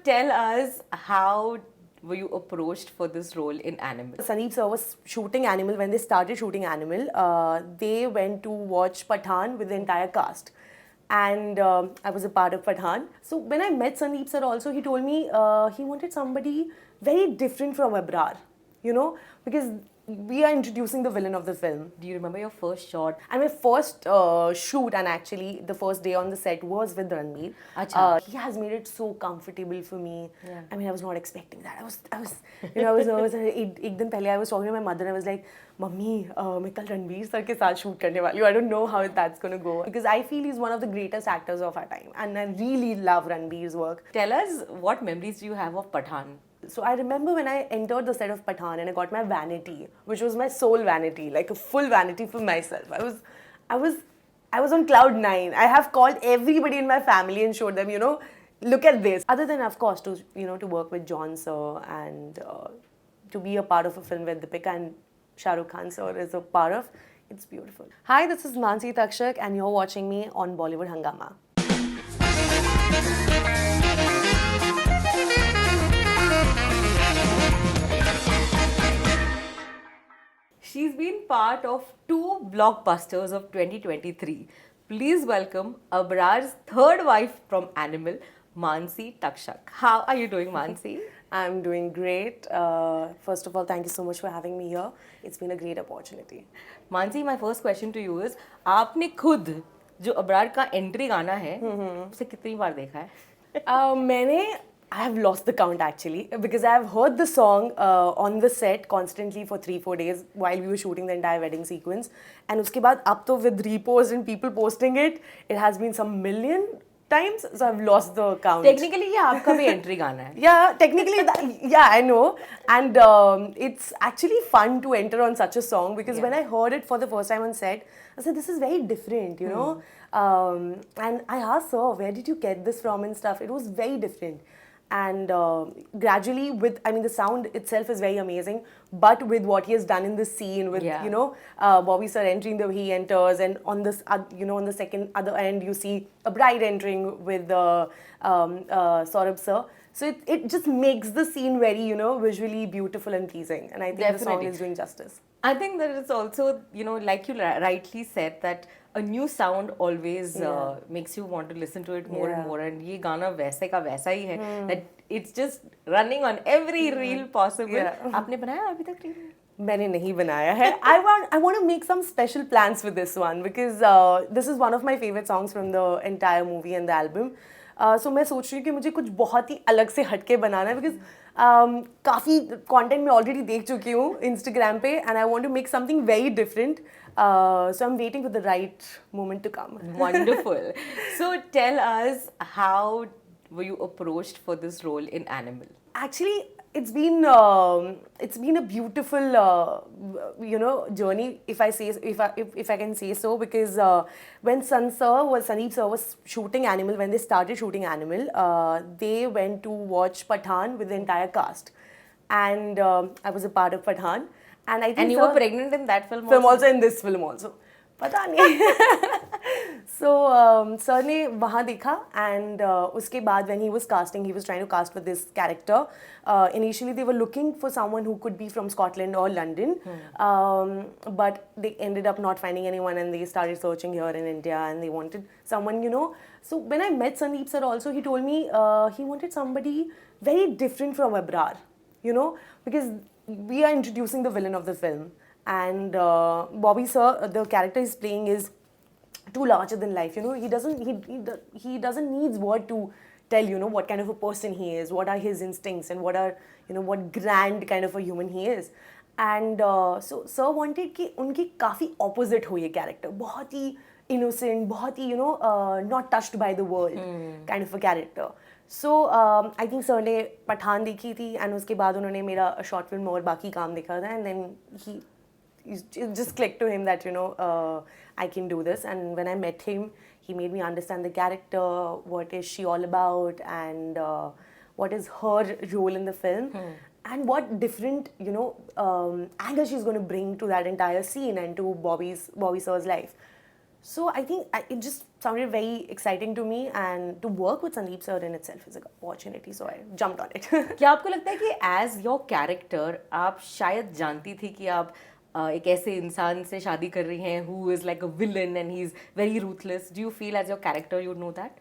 Tell us, how were you approached for this role in Animal? Sandeep sir was shooting Animal. When they started shooting Animal, they went to watch Patan with the entire cast. And I was a part of Patan. So when I met Sandeep sir also, he told me he wanted somebody very different from Abrar, because we are introducing the villain of the film. Do you remember your first shot? And my first shoot, and actually the first day on the set, was with Ranbir. Acha. He has made it so comfortable for me. Yeah. I mean, I was not expecting that. I was nervous. एक दिन पहले I was talking to my mother and I was like, "Mummy, मैं कल Ranbir sir के साथ shoot करने वाली हूँ. I don't know how that's gonna go, because I feel he's one of the greatest actors of our time, and I really love Ranbir's work." Tell us, what memories do you have of Pathan? So I remember when I entered the set of Patan and I got my vanity, which was my sole vanity, like a full vanity for myself. I was on cloud nine. I have called everybody in my family and showed them, look at this. Other than, of course, to work with John sir and to be a part of a film where Deepika and Shah Rukh Khan sir is a part of, it's beautiful. Hi, this is Mansi Taxak and you're watching me on Bollywood Hungama. She's been part of 2 blockbusters of 2023. Please welcome Abrar's third wife from Animal, Mansi Taxak. How are you doing, Mansi? I'm doing great. First of all, thank you so much for having me here. It's been a great opportunity. Mansi, my first question to you is, आपने खुद जो अबरार का entry गाना है उसे कितनी बार देखा है? I have lost the count actually, because I have heard the song on the set constantly for 3-4 days while we were shooting the entire wedding sequence. And uske baad, up to with repost and people posting it, it has been some million times, so I've lost the count. Technically, ये आपका भी entry गाना है. Yeah, technically, yeah, I know. And it's actually fun to enter on such a song, because when I heard it for the first time on set, I said, this is very different, you know. And I asked her, where did you get this from and stuff? It was very different. And gradually, the sound itself is very amazing, but with what he has done in the scene, with Bobby sir entering the way he enters, and on this, on the second other end, you see a bride entering with Saurabh sir. So it just makes the scene very, visually beautiful and pleasing, and I think the song is doing justice. I think that it's also, like you rightly said, that a new sound always makes you want to listen to it more and more. And ये गाना वैसे का वैसा ही है, that it's just running on every reel possible. आपने बनाया अभी तक reel? मैंने नहीं बनाया है. I want to make some special plans for this one, because this is one of my favorite songs from the entire movie and the album. So मैं सोच रही हूँ कि मुझे कुछ बहुत ही अलग से हटके बनाना है, because काफ़ी content मैं already देख चुकी हूँ Instagram पे, and I want to make something very different. So I'm waiting for the right moment to come. Wonderful. So tell us, how were you approached for this role in Animal? Actually, it's been a beautiful journey, if I can say so, because when Sandeep sir was shooting Animal, when they started shooting Animal, they went to watch Patan with the entire cast, and I was a part of Patan. And I think you were pregnant in that film also in this film also. पता नहीं. So sir ने वहाँ देखा, and उसके बाद when he was casting, he was trying to cast for this character. Initially they were looking for someone who could be from Scotland or London, but they ended up not finding anyone, and they started searching here in India, and they wanted someone, So when I met Sandeep sir also, he told me he wanted somebody very different from Abrar, because we are introducing the villain of the film. And Bobby sir, the character he's playing is too larger than life. He doesn't need word to tell what kind of a person he is, what are his instincts, and what grand kind of a human he is. And so sir wanted कि उनकी काफी opposite हो ये character, बहुत ही innocent, बहुत ही not touched by the world kind of a character. So I think sir ने पठान देखी थी, and उसके बाद उन्होंने मेरा short film और बाकी काम देखा था, and then it just clicked to him that I can do this. And when I met him, he made me understand the character, what is she all about, and what is her role in the film, and what different angle she's going to bring to that entire scene and to Bobby sir's life. So I think it just sounded very exciting to me, and to work with Sandeep sir in itself is an opportunity, so I jumped on it. क्या आपको लगता है कि as your character आप शायद जानती थी कि आप एक ऐसे इंसान से शादी कर रही हैं who is like a villain and he's very ruthless? Do you feel as your character you know that?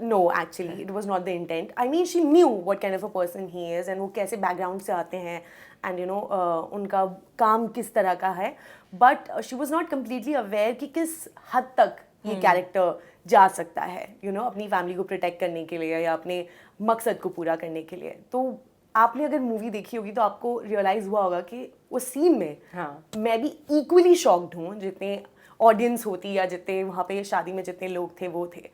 No, actually, it was not the intent. I mean, she knew what kind of a person he is and वो कैसे background से आते हैं, and उनका काम किस तरह का है. But she was not completely aware कि किस हद तक ये character जा सकता है, अपनी family को protect करने के लिए या अपने मकसद को पूरा करने के लिए. तो आपने अगर मूवी देखी होगी तो आपको रियलाइज हुआ होगा कि उस सीन में मैं भी इक्वली शॉक्ड हूँ जितने ऑडियंस होती या जितने वहाँ पे शादी में जितने लोग थे वो थे.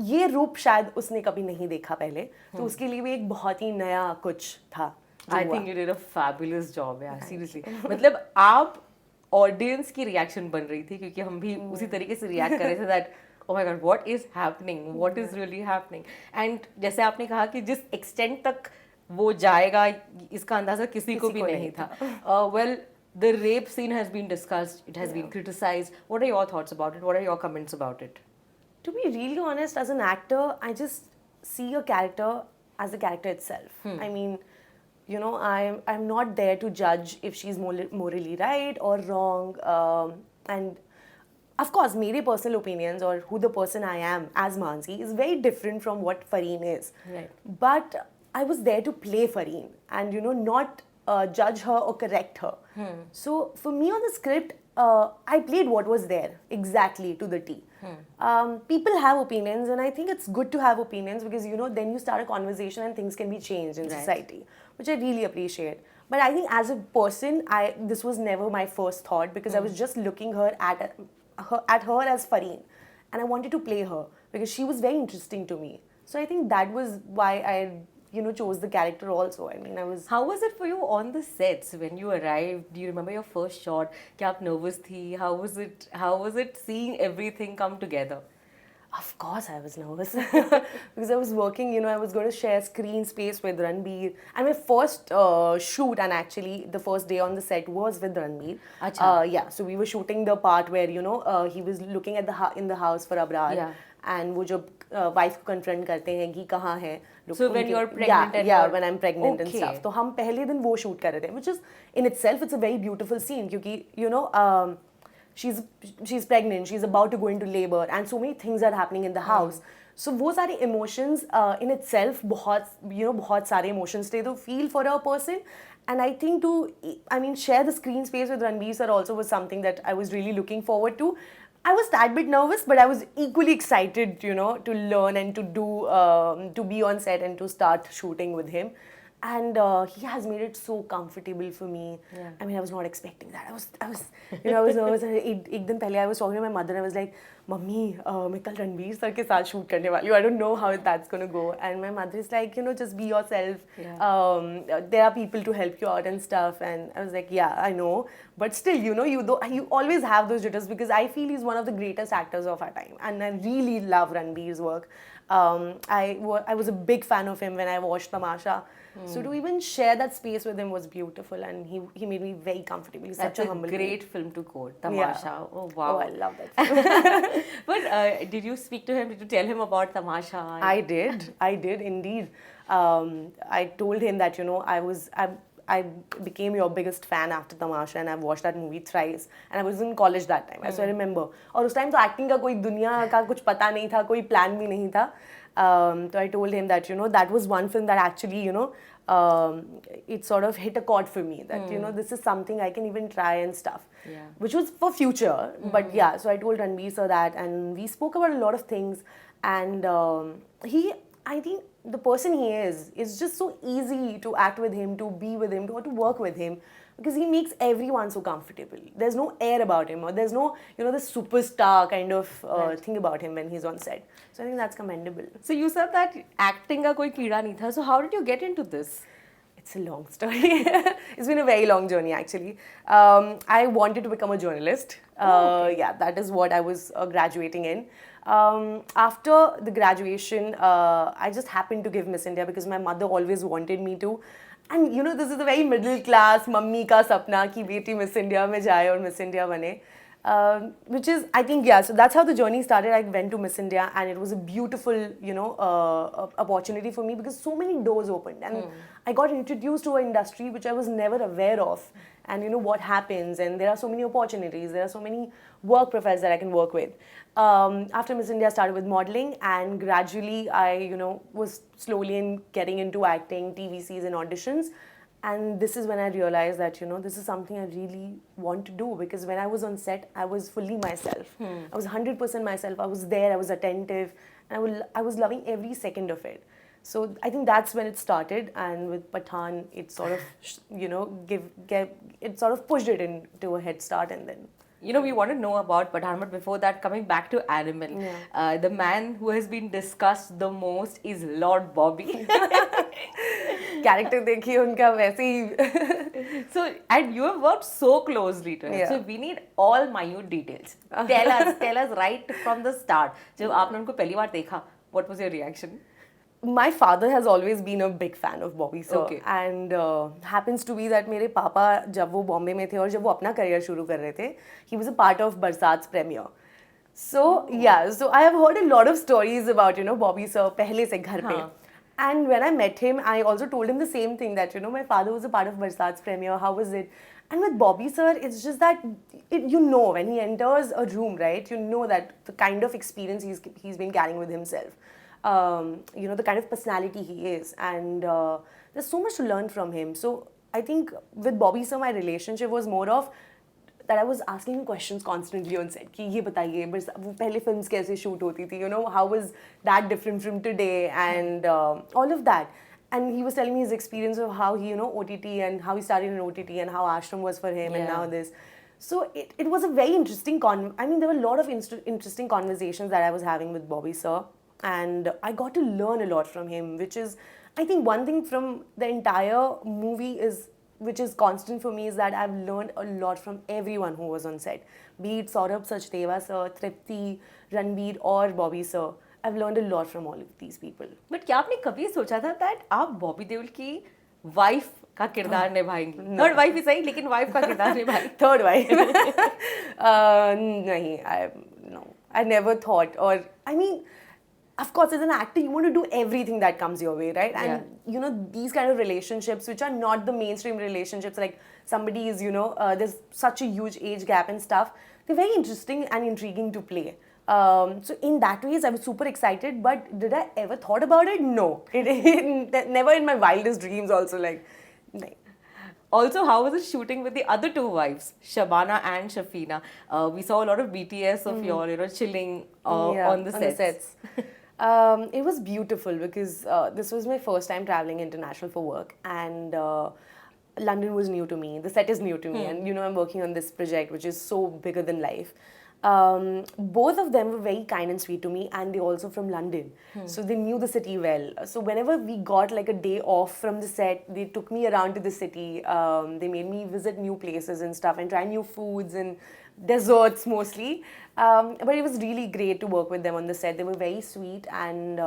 ये रूप शायद उसने कभी नहीं देखा पहले, तो उसके लिए भी एक बहुत ही नया कुछ था. I think you did a fabulous job, यार, seriously. मतलब आप ऑडियंस की रिएक्शन बन रही थी, क्योंकि हम भी उसी तरीके से रिएक्ट कर रहे थे that oh my god, what is happening, what is really happening. And जैसे आपने कहा कि जिस एक्सटेंट तक वो जाएगा इसका अंदाजा किसी को भी नहीं था. Well, the rape scene has been discussed, it has been criticized. What are your thoughts about it? What are your comments about it? To be really honest, as an actor, I just see a character as the character itself. I mean, I'm not there to judge if she's morally right or wrong. And of course, my personal opinions or who the person I am as Mansi is very different from what Fareen is. Right. But I was there to play Fareen and, not judge her or correct her. So for me on the script, I played what was there exactly to the T. People have opinions, and I think it's good to have opinions because, then you start a conversation and things can be changed in society, which I really appreciate. But I think as a person, this was never my first thought because I was just looking at her as Fareen, and I wanted to play her because she was very interesting to me. So I think that was why I chose the character also. I mean, How was it for you on the sets when you arrived? Do you remember your first shot? क्या आप nervous थी? How was it seeing everything come together? Of course I was nervous because I was working, I was going to share screen space with Ranbir, and my first shoot, and actually the first day on the set was with Ranbir. Yeah, so we were shooting the part where he was looking at in the house for Abrar. Yeah. And वो जब wife को confront करते हैं कि कहाँ है. So when you're pregnant when I'm pregnant and stuff. तो हम पहले दिन वो शूट कर रहे थे, which is in itself it's a very beautiful scene क्योंकि she's pregnant, she's about to go into labor, and so many things are happening in the house. So वो सारे emotions in itself बहुत सारे emotions थे to feel for a person. And I think share the screen space with Ranbir sir also was something that I was really looking forward to. I was a tad bit nervous, but I was equally excited, to learn and to be on set and to start shooting with him. And he has made it so comfortable for me. Yeah. I mean, I was not expecting that. I was nervous. एक दिन पहले I was talking to my mother and I was like, "Mummy, मैं कल Ranbir sir के साथ shoot करने वाली हूँ. I don't know how that's gonna go." And my mother is like, just be yourself. Yeah. There are people to help you out and stuff. And I was like, yeah, I know. But still, you always have those jitters because I feel he's one of the greatest actors of our time. And I really love Ranbir's work. I was a big fan of him when I watched Tamasha. So to even share that space with him was beautiful, and he made me very comfortable. He's That's such a humble great film to quote, Tamasha. Yeah. Oh wow. Oh, I love that film. But did you speak to him? Did you tell him about Tamasha? I did indeed. I told him that I became your biggest fan after Tamasha, and I've watched that movie thrice. And I was in college that time, so I remember. और उस time तो acting का कोई दुनिया का कुछ पता नहीं था, कोई plan भी नहीं था. So I told him that that was one film that actually it sort of hit a chord for me, that this is something I can even try and stuff. Yeah. Which was for future. But yeah, so I told Ranbir sir that, and we spoke about a lot of things. And I think the person he is just so easy to act with him, to be with him, to work with him, because he makes everyone so comfortable. There's no air about him, or there's no, this superstar kind of thing about him when he's on set. So I think that's commendable. So you said that acting का कोई कीड़ा नहीं था. So how did you get into this? It's a long story. It's been a very long journey, actually. I wanted to become a journalist. Okay. Yeah, that is what I was graduating in. After the graduation, I just happened to give Miss India because my mother always wanted me to. And you know, this is a very middle class mummy ka sapna ki beti Miss India mein jaye aur Miss India bane. Which is, I think, yeah, so that's how the journey started. I went to Miss India and it was a beautiful, you know, opportunity for me because so many doors opened and I got introduced to an industry which I was never aware of, and you know what happens, and there are so many opportunities, there are so many work profiles that I can work with. After Miss India, I started with modeling, and gradually I, you know, was slowly getting into acting, TVCs and auditions. And this is when I realized that, you know, this is something I really want to do, because when I was on set, I was fully myself. I was 100% myself. I was there, I was attentive, and I was loving every second of it. So I think that's when it started, and with Patan, it sort of, you know, it sort of pushed it into a head start, and then. You know, we want to know about Pathan, but before that, coming back to Animal, the man who has been discussed the most is Lord Bobby. Character देखिए उनका वैसे ही. So, and you have worked so closely to him. So we need all minute details. Tell us right from the start. जब आपने उनको पहली बार देखा, what was your reaction? My father has always been a big fan of Bobby sir, and happens to be that मेरे पापा जब वो बॉम्बे में थे और जब वो अपना करियर शुरू कर रहे थे, he was a part of बरसात's premiere. So yeah, so I have heard a lot of stories about, you know, Bobby sir पहले से घर पे. And when I met him, I also told him the same thing, that, you know, my father was a part of Barsat's premiere. How was it? And with Bobby sir, it's just that you know, when he enters a room, right? You know that the kind of experience he's been carrying with himself. You know, the kind of personality he is, and there's so much to learn from him. So I think with Bobby sir, my relationship was more of that I was asking him questions constantly on set. कि ये बताइए, वो पहले films कैसे shoot होती थी? You know, how was that different from today? And all of that. And he was telling me his experience of how he, you know, OTT, and how he started in OTT, and how Ashram was for him, and now this. So it was a very interesting I mean, there were a lot of interesting conversations that I was having with Bobby sir. And I got to learn a lot from him, which is, I think, one thing from the entire movie which is constant for me, is that I've learned a lot from everyone who was on set. Be it Saurabh Sachdeva sir, Tripti, Ranbir or Bobby sir. I've learned a lot from all of these people. But क्या आपने कभी सोचा था that आप बॉबी देओल की wife का किरदार निभाएंगी? थर्ड वाइफ ही सही, लेकिन वाइफ का किरदार निभाएंगी. Third wife? नहीं, I never thought, or I mean, of course, as an actor, you want to do everything that comes your way, right? And, you know, these kind of relationships, which are not the mainstream relationships, like somebody is, you know, there's such a huge age gap and stuff, they're very interesting and intriguing to play. So in that ways, I was super excited, but did I ever thought about it? No. Never in my wildest dreams also, like, no. Also, how was it shooting with the other two wives, Shabana and Shafina? We saw a lot of BTS of your, you know, chilling on the sets. It was beautiful because this was my first time traveling international for work, and London was new to me. The set is new to me, and you know, I'm working on this project which is so bigger than life. Both of them were very kind and sweet to me, and they're also from London, so they knew the city well. So whenever we got like a day off from the set, they took me around to the city. They made me visit new places and stuff, and try new foods and desserts mostly. But it was really great to work with them on the set. They were very sweet, and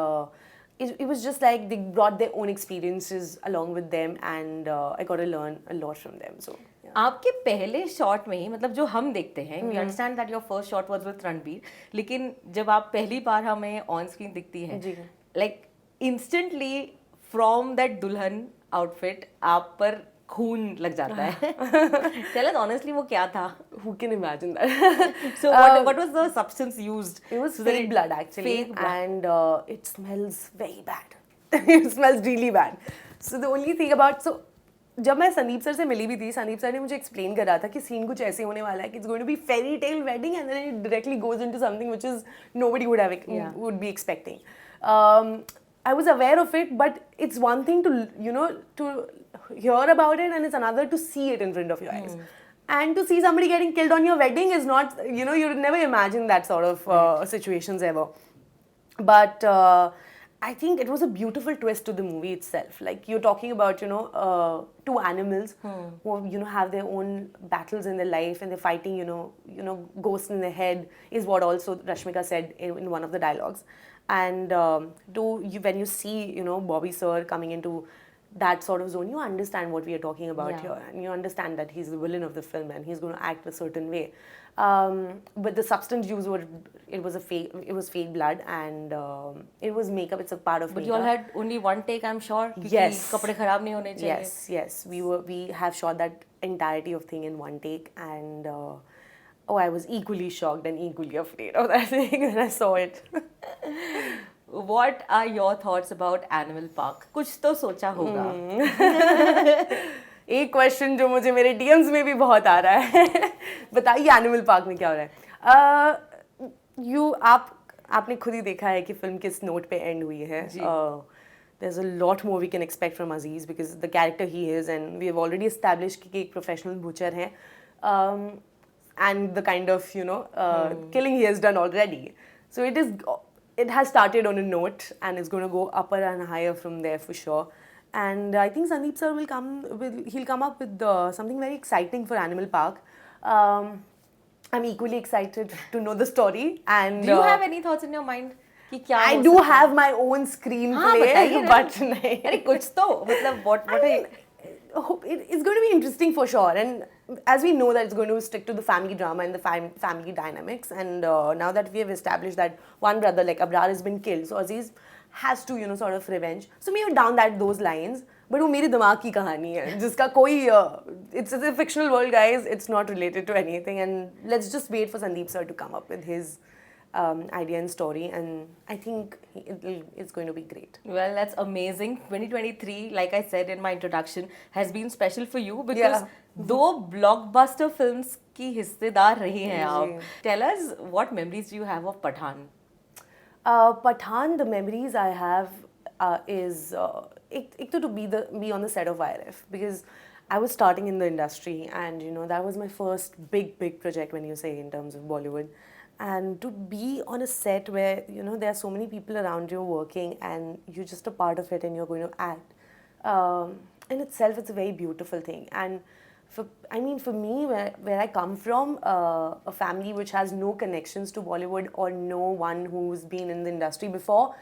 it was just like they brought their own experiences along with them, and I got to learn a lot from them. So आपके पहले shot में ही, मतलब जो हम देखते हैं, we understand that your first shot was with Ranbir, लेकिन जब आप पहली बार हमें ऑन स्क्रीन दिखती हैं, like instantly from that दुल्हन आउटफिट आप पर खून लग जाता है. Tell us honestly, वो क्या था? Who can imagine that? So what was the substance used? It was fake blood actually, fake blood. And it smells very bad. It smells really bad. So the only thing about, so जब मैं Sandeep sir से मिली भी थी, Sandeep sir ने मुझे explain करा था कि सीन कुछ ऐसे होने वाला है कि it's going to be fairy tale wedding, and then it directly goes into something which is nobody would be expecting. I was aware of it, but it's one thing to, you know, to hear about it, and it's another to see it in front of your eyes. And to see somebody getting killed on your wedding is not, you know, you'd never imagine that sort of situations ever. But I think it was a beautiful twist to the movie itself. Like, you're talking about, you know, two animals who, you know, have their own battles in their life, and they're fighting, you know, ghosts in their head, is what also Rashmika said in one of the dialogues. And when you see, you know, Bobby sir coming into that sort of zone, you understand what we are talking about Yeah. here, and you understand that he's the villain of the film and he's going to act a certain way. But the substance used it was fake blood, and it was makeup. It's a part of But makeup. you all had only one take, I'm sure. क्योंकि Yes. कपड़े खराब नहीं होने चाहिए. Yes. We have shot that entirety of thing in one take, and I was equally shocked and equally afraid of that thing when I saw it. What are your thoughts about Animal Park? कुछ तो सोचा होगा. एक question जो मुझे मेरे DMs में भी बहुत आ रहा है. बताइए एनिमल पार्क में क्या हो रहा है. आपने खुद ही देखा है कि फिल्म किस नोट पे एंड हुई है. There's a lot more we can expect from Aziz because the character he is, and we have already established कि एक professional butcher है, and the kind of killing he has done already. So it has started on a note and it's going to go upper and higher from there for sure. And I think Sandeep sir will come up with something very exciting for Animal Park. I'm equally excited to know the story. And Do you have any thoughts in your mind? कि क्या I हो do सकता है? have my own screenplay, बताइए ना. but नहीं. अरे कुछ तो मतलब what are it's going to be interesting for sure, and as we know that it's going to stick to the family drama and the family dynamics, and now that we have established that one brother like Abrar has been killed, so Aziz has to sort of revenge, so maybe down those lines, but वो मेरे दिमाग की कहानी है जिसका कोई it's a fictional world, guys. It's not related to anything, and let's just wait for Sandeep sir to come up with his idea and story, and I think it's going to be great. Well, that's amazing. 2023, like I said in my introduction, has been special for you because दो blockbuster films की हिस्सेदार रही हैं आप. Tell us what memories do you have of Pathan? Pathan, the memories I have is ek to be on the set of IRF, because I was starting in the industry, and that was my first big project when you say in terms of Bollywood. And to be on a set where there are so many people around you working and you're just a part of it and you're going to act, in itself it's a very beautiful thing. And for me, where I come from, a family which has no connections to Bollywood or no one who's been in the industry before,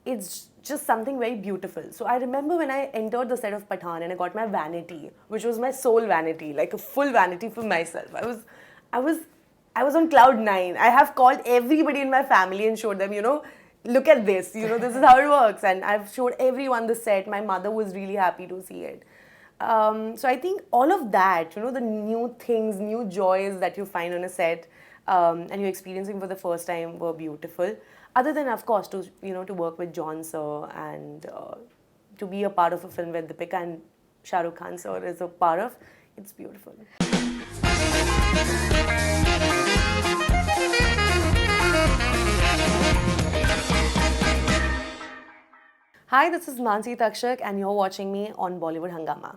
it's just something very beautiful. So I remember when I entered the set of Pathan and I got my vanity, which was my sole vanity, like a full vanity for myself. I was on cloud 9. I have called everybody in my family and showed them, look at this, this is how it works. And I've showed everyone the set. My mother was really happy to see it. So I think all of that, the new things, new joys that you find on a set, and you're experiencing for the first time were beautiful. Other than, of course, to work with John sir and to be a part of a film where Deepika and Shah Rukh Khan sir is a part of, it's beautiful. Hi, this is Mansi Taxak and you're watching me on Bollywood Hungama.